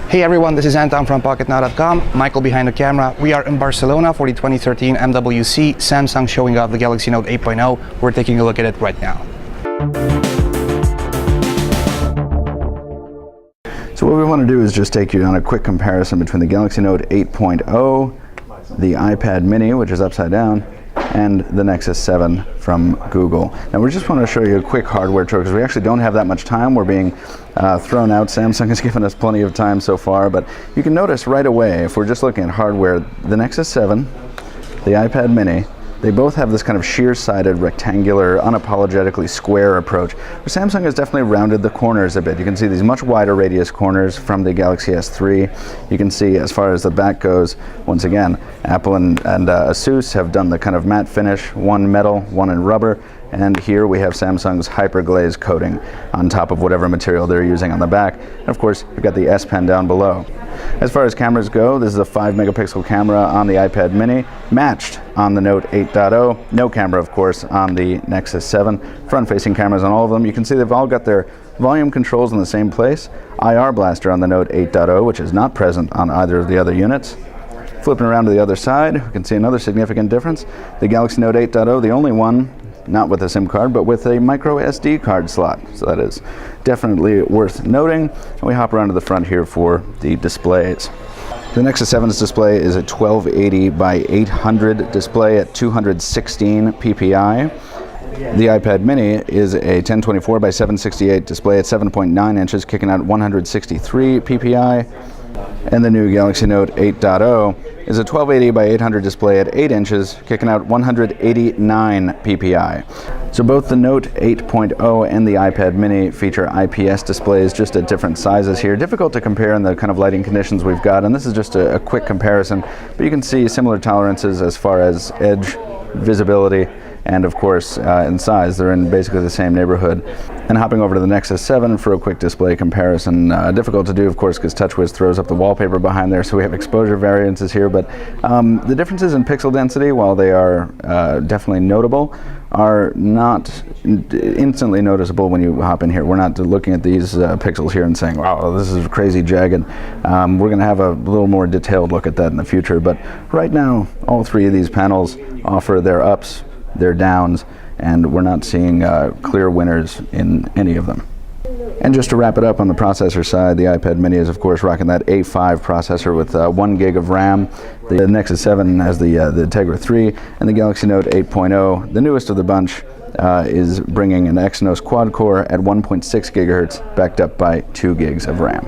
Hey everyone, this is Anton from PocketNow.com, Michael behind the camera. We are in Barcelona for the 2013 MWC, Samsung showing off the Galaxy Note 8.0. We're taking a look at it right now. So what we want to do is just take you on a quick comparison between the Galaxy Note 8.0, the iPad mini, which is upside down, and the Nexus 7 from Google. Now we just want to show you a quick hardware tour because we actually don't have that much time. We're being thrown out. Samsung has given us plenty of time so far, but you can notice right away, if we're just looking at hardware, the Nexus 7, the iPad mini, they both have this kind of sheer-sided, rectangular, unapologetically square approach, where Samsung has definitely rounded the corners a bit. You can see these much wider radius corners from the Galaxy S3. You can see as far as the back goes, once again, Apple and Asus have done the kind of matte finish, one metal, one in rubber, and here we have Samsung's hyperglaze coating on top of whatever material they're using on the back. And of course, you've got the S Pen down below. As far as cameras go, this is a 5-megapixel camera on the iPad mini, matched on the Note 8.0. No camera, of course, on the Nexus 7. Front-facing cameras on all of them. You can see they've all got their volume controls in the same place. IR blaster on the Note 8.0, which is not present on either of the other units. Flipping around to the other side, we can see another significant difference. The Galaxy Note 8.0, the only one not with a SIM card, but with a micro SD card slot. So that is definitely worth noting. And we hop around to the front here for the displays. The Nexus 7's display is a 1280 by 800 display at 216 ppi. The iPad mini is a 1024 by 768 display at 7.9 inches, kicking out 163 ppi. And the new Galaxy Note 8.0 is a 1280 by 800 display at 8 inches, kicking out 189 ppi. So both the Note 8.0 and the iPad mini feature IPS displays, just at different sizes here. Difficult to compare in the kind of lighting conditions we've got, and this is just a quick comparison, but you can see similar tolerances as far as edge, visibility, and of course in size. They're in basically the same neighborhood. And hopping over to the Nexus 7 for a quick display comparison. Difficult to do, of course, because TouchWiz throws up the wallpaper behind there, so we have exposure variances here, but the differences in pixel density, while they are definitely notable, are not instantly noticeable when you hop in here. We're not looking at these pixels here and saying, wow, this is crazy jagged. We're going to have a little more detailed look at that in the future, but right now, all three of these panels offer their ups, their downs, and we're not seeing clear winners in any of them. And just to wrap it up on the processor side, the iPad mini is of course rocking that A5 processor with 1 gig of RAM. The Nexus 7 has the Tegra 3, and the Galaxy Note 8.0, the newest of the bunch, is bringing an Exynos quad-core at 1.6 gigahertz, backed up by 2 gigs of RAM.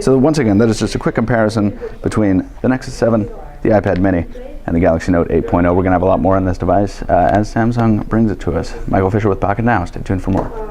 So once again, that is just a quick comparison between the Nexus 7, the iPad mini, and the Galaxy Note 8.0. We're going to have a lot more on this device as Samsung brings it to us. Michael Fisher with Pocket Now. Stay tuned for more.